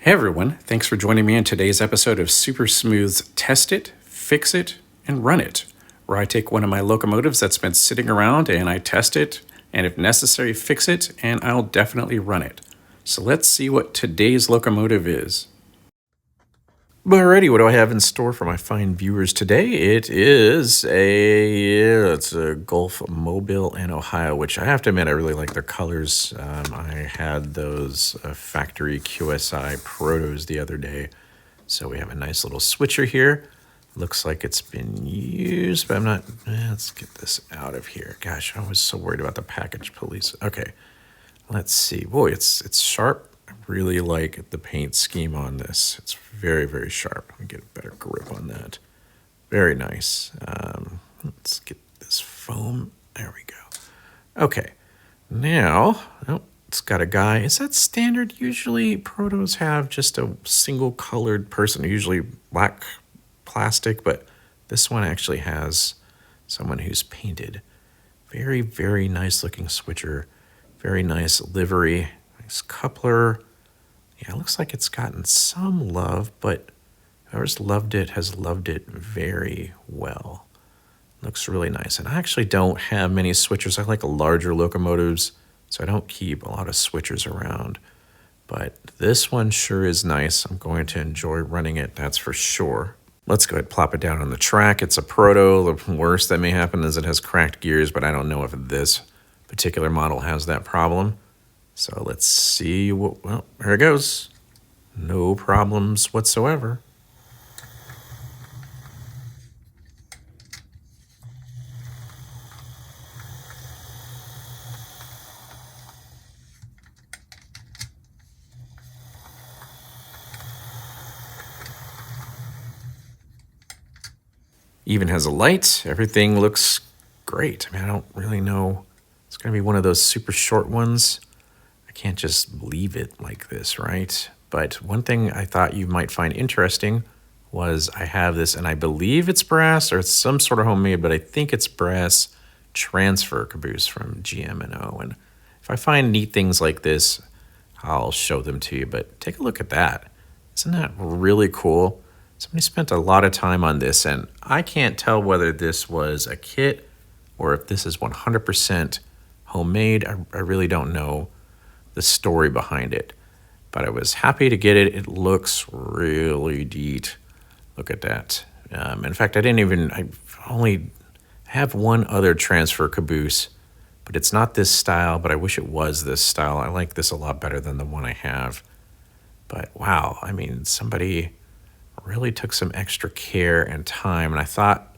Hey everyone, thanks for joining me in today's episode of Super Smooth's Test It, Fix It, and Run It, where I take one of my locomotives that's been sitting around and I test it, and if necessary, fix it, and I'll definitely run it. So let's see what today's locomotive is. Alrighty, what do I have in store for my fine viewers today? It's a Gulf Mobile in Ohio, which I have to admit I really like their colors. I had those factory QSI Protos the other day. So we have a nice little switcher here. Looks like it's been used, but I'm not, let's get this out of here. Gosh, I was so worried about the package police. Okay, let's see. Boy, it's sharp. I really like the paint scheme on this. It's very, very sharp. Let me get a better grip on that. Very nice. Let's get this foam. There we go. Okay. Now, oh, it's got a guy. Is that standard? Usually Protos have just a single colored person, usually black plastic, but this one actually has someone who's painted. Very, very nice looking switcher. Very nice livery. Nice coupler. Yeah, it looks like it's gotten some love, but whoever's loved it has loved it very well. Looks really nice. And I actually don't have many switchers. I like larger locomotives, so I don't keep a lot of switchers around. But this one sure is nice. I'm going to enjoy running it, that's for sure. Let's go ahead and plop it down on the track. It's a Proto. The worst that may happen is it has cracked gears, but I don't know if this particular model has that problem. So let's see what, well, here it goes. No problems whatsoever. Even has a light. Everything looks great. I mean, I don't really know. It's going to be one of those super short ones. Can't just leave it like this, right? But one thing I thought you might find interesting was I have this, and I believe it's brass or it's some sort of homemade, but I think it's brass transfer caboose from GM&O. And if I find neat things like this, I'll show them to you. But take a look at that. Isn't that really cool? Somebody spent a lot of time on this, and I can't tell whether this was a kit or if this is 100% homemade. I really don't know the story behind it, but I was happy to get it. It looks really neat. Look at that. In fact, I only have one other transfer caboose, but it's not this style, but I wish it was this style. I like this a lot better than the one I have. But wow, I mean, somebody really took some extra care and time, and I thought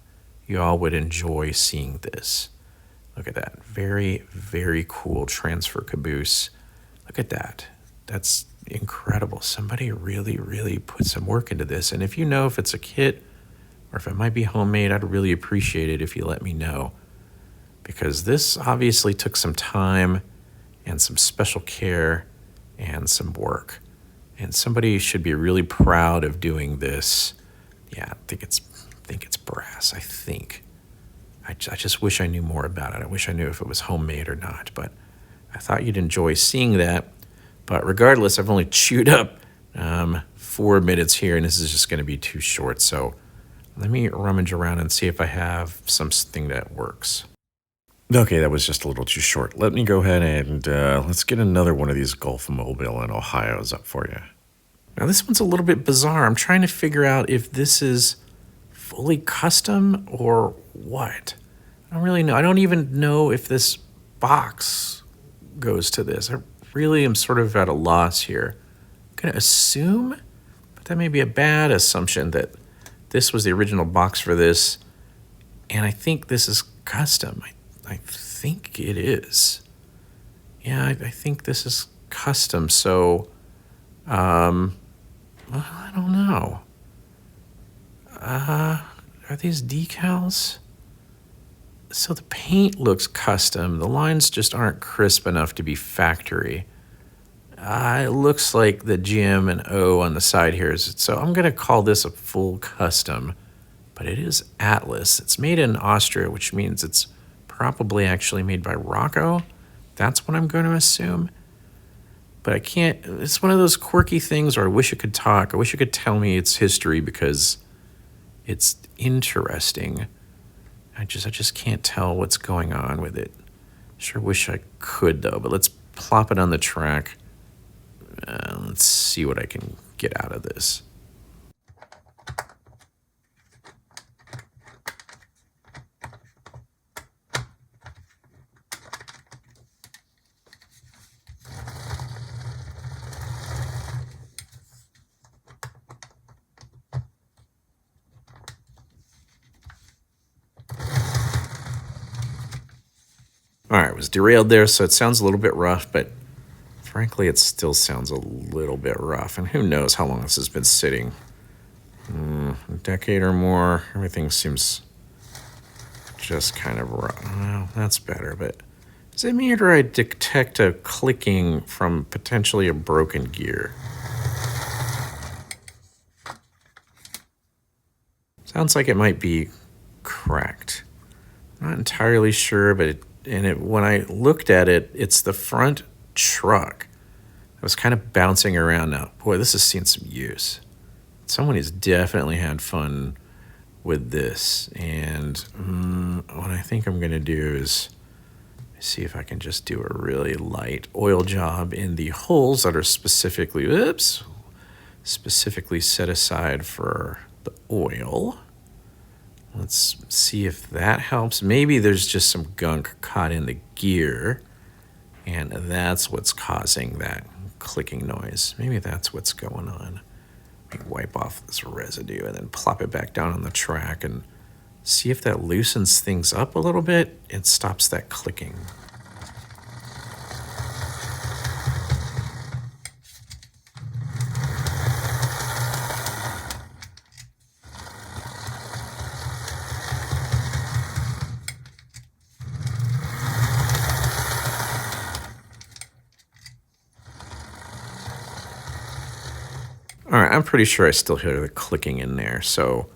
you all would enjoy seeing this. Look at that. Very, very cool transfer caboose. Look at that. That's incredible. Somebody really, really put some work into this. And if you know if it's a kit or if it might be homemade, I'd really appreciate it if you let me know. Because this obviously took some time and some special care and some work. And somebody should be really proud of doing this. Yeah, I think it's brass, I think. I just wish I knew more about it. I wish I knew if it was homemade or not, but I thought you'd enjoy seeing that. But regardless, I've only chewed up 4 minutes here, and this is just going to be too short. So let me rummage around and see if I have something that works. Okay, that was just a little too short. Let me go ahead and let's get another one of these Gulf Mobile in Ohio's up for you. Now, this one's a little bit bizarre. I'm trying to figure out if this is fully custom or what. I don't really know. I don't even know if this box goes to this. I really am sort of at a loss here. I'm going to assume, but that may be a bad assumption, that this was the original box for this, and I think this is custom. I think it is. Yeah, I think this is custom, so, well, I don't know. Are these decals? So the paint looks custom. The lines just aren't crisp enough to be factory. It looks like the GM and O on the side here is, so I'm going to call this a full custom, but it is Atlas. It's made in Austria, which means it's probably actually made by Rocco. That's what I'm going to assume. but I can't. It's one of those quirky things, or I wish it could talk. I wish it could tell me its history because it's interesting. I just can't tell what's going on with it. Sure wish I could, though, but let's plop it on the track. Let's see what I can get out of this. All right, was derailed there, so it sounds a little bit rough, but frankly, it still sounds a little bit rough. And who knows how long this has been sitting. A decade or more. Everything seems just kind of rough. Well, that's better, but does it mean or I detect a clicking from potentially a broken gear? Sounds like it might be cracked. Not entirely sure, but when I looked at it, it's the front truck. I was kind of bouncing around now. Boy, this has seen some use. Someone has definitely had fun with this. And what I think I'm going to do is see if I can just do a really light oil job in the holes that are specifically set aside for the oil. Let's see if that helps. Maybe there's just some gunk caught in the gear, and that's what's causing that clicking noise. Maybe that's what's going on. Let me wipe off this residue and then plop it back down on the track and see if that loosens things up a little bit and stops that clicking. All right, I'm pretty sure I still hear the clicking in there, so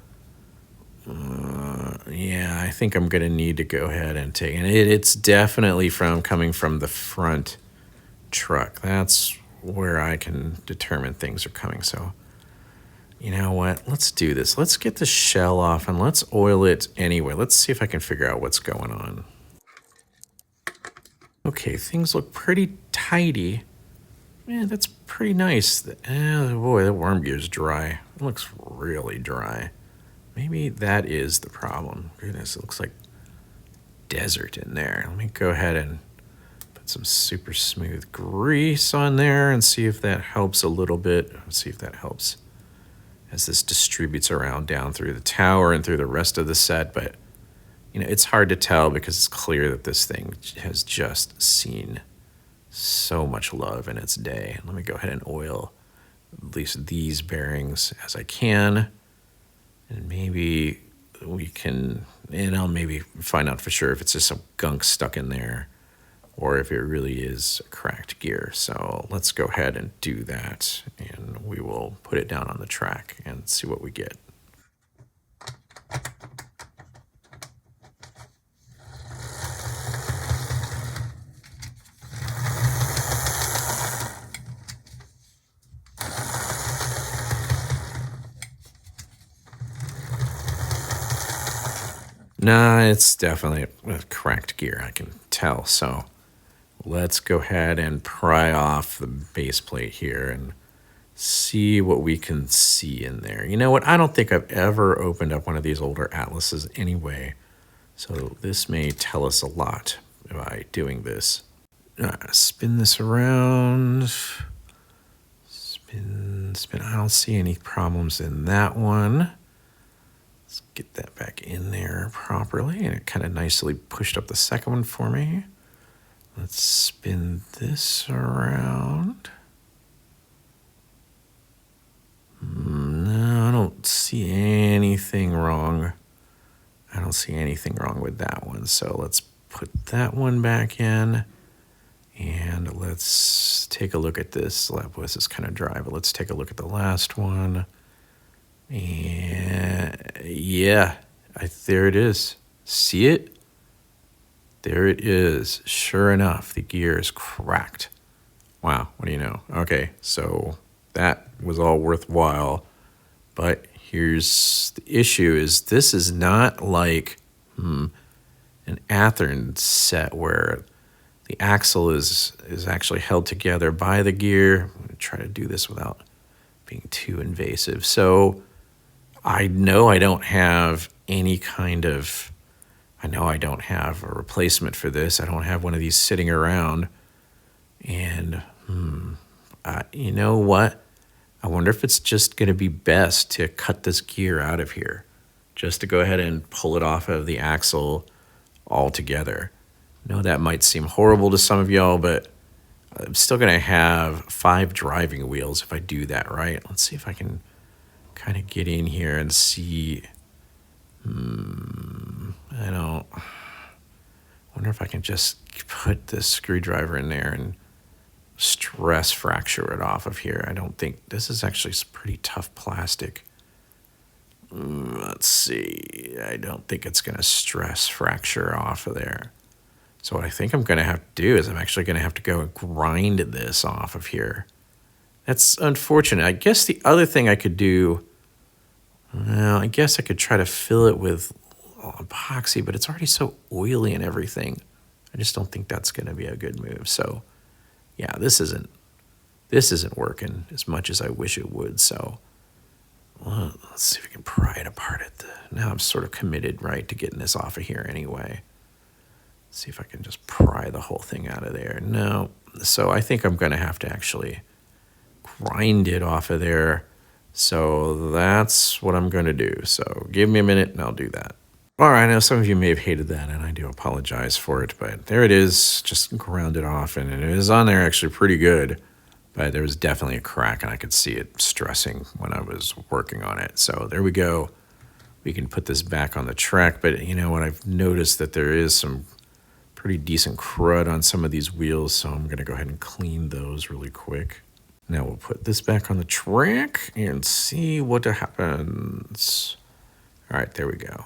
yeah, I think I'm gonna need to go ahead and take it. It's definitely coming from the front truck. That's where I can determine things are coming. So, you know what? Let's do this. Let's get the shell off and let's oil it anyway. Let's see if I can figure out what's going on. Okay, things look pretty tidy. Yeah, that's pretty nice. Boy, that worm gear's dry. It looks really dry. Maybe that is the problem. Goodness, it looks like desert in there. Let me go ahead and put some super smooth grease on there and see if that helps a little bit. Let's see if that helps as this distributes around down through the tower and through the rest of the set. But, you know, it's hard to tell because it's clear that this thing has just seen so much love in its day. Let me go ahead and oil at least these bearings as I can. And maybe we can, and I'll maybe find out for sure if it's just some gunk stuck in there or if it really is a cracked gear. So let's go ahead and do that, and we will put it down on the track and see what we get. Nah, it's definitely a cracked gear, I can tell. So let's go ahead and pry off the base plate here and see what we can see in there. You know what? I don't think I've ever opened up one of these older atlases anyway. So this may tell us a lot by doing this. Spin this around. Spin. I don't see any problems in that one. Let's get that back in there properly, and it kind of nicely pushed up the second one for me. Let's spin this around. No, I don't see anything wrong. I don't see anything wrong with that one. So let's put that one back in, and let's take a look at this. This is kind of dry, but let's take a look at the last one. And yeah, there it is. See it? There it is. Sure enough, the gear is cracked Wow, what do you know? Okay, so that was all worthwhile. But here's the issue is this is not like an Athearn set where the axle is actually held together by the gear. I'm going to try to do this without being too invasive. So I know I don't have any kind of, I know I don't have a replacement for this. I don't have one of these sitting around. And you know what? I wonder if it's just going to be best to cut this gear out of here, just to go ahead and pull it off of the axle altogether. I know that might seem horrible to some of y'all, but I'm still going to have 5 driving wheels if I do that, right? Let's see if I can kind of get in here and see. I wonder if I can just put this screwdriver in there and stress fracture it off of here. I don't think, this is actually pretty tough plastic. Let's see. I don't think it's going to stress fracture off of there. So what I think I'm going to have to do is I'm actually going to have to go and grind this off of here. That's unfortunate. I guess the other thing I could do, well, I guess I could try to fill it with epoxy, but it's already so oily and everything. I just don't think that's going to be a good move. So yeah, this isn't working as much as I wish it would. So let's see if we can pry it apart now I'm sort of committed, right, to getting this off of here anyway. Let's see if I can just pry the whole thing out of there. No. So I think I'm going to have to actually grind it off of there. So that's what I'm going to do. So give me a minute and I'll do that. All right, I know some of you may have hated that, and I do apologize for it, but there it is, just ground it off, and it is on there actually pretty good, but there was definitely a crack, and I could see it stressing when I was working on it. So there we go. We can put this back on the track, but you know what? I've noticed that there is some pretty decent crud on some of these wheels, so I'm going to go ahead and clean those really quick. Now we'll put this back on the track and see what happens. All right, there we go.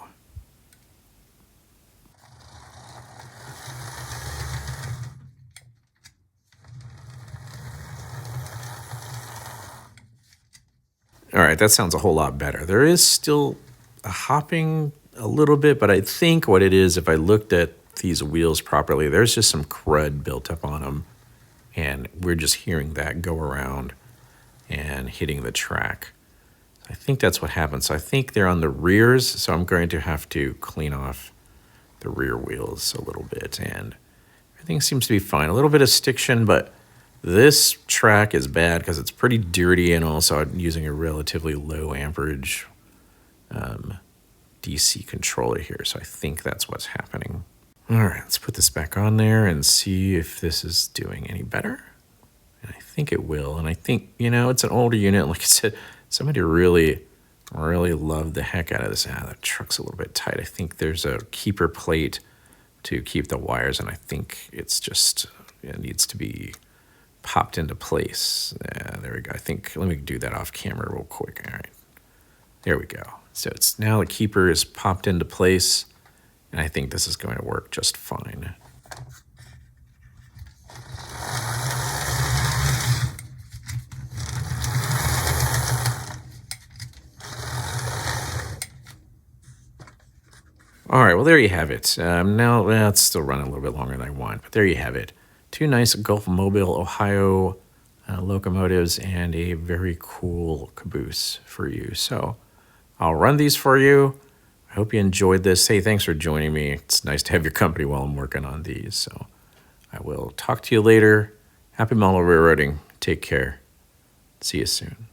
All right, that sounds a whole lot better. There is still a hopping a little bit, but I think what it is, if I looked at these wheels properly, there's just some crud built up on them, and we're just hearing that go around and hitting the track. I think that's what happened. So I think they're on the rears, so I'm going to have to clean off the rear wheels a little bit, and everything seems to be fine. A little bit of stiction, but this track is bad because it's pretty dirty, and also I'm using a relatively low amperage DC controller here, so I think that's what's happening. All right, let's put this back on there and see if this is doing any better. And I think it will, and I think, you know, it's an older unit. Like I said, somebody really loved the heck out of this. That truck's a little bit tight. I think there's a keeper plate to keep the wires, and I think it's just, it needs to be popped into place. There we go. I think, let me do that off camera real quick. All right, there we go. So it's now the keeper is popped into place, and I think this is going to work just fine. All right, well, there you have it. Now, well, it's still running a little bit longer than I want, but there you have it. 2 nice Gulf Mobile, Ohio locomotives and a very cool caboose for you. So I'll run these for you. I hope you enjoyed this. Hey, thanks for joining me. It's nice to have your company while I'm working on these. So I will talk to you later. Happy model railroading. Take care. See you soon.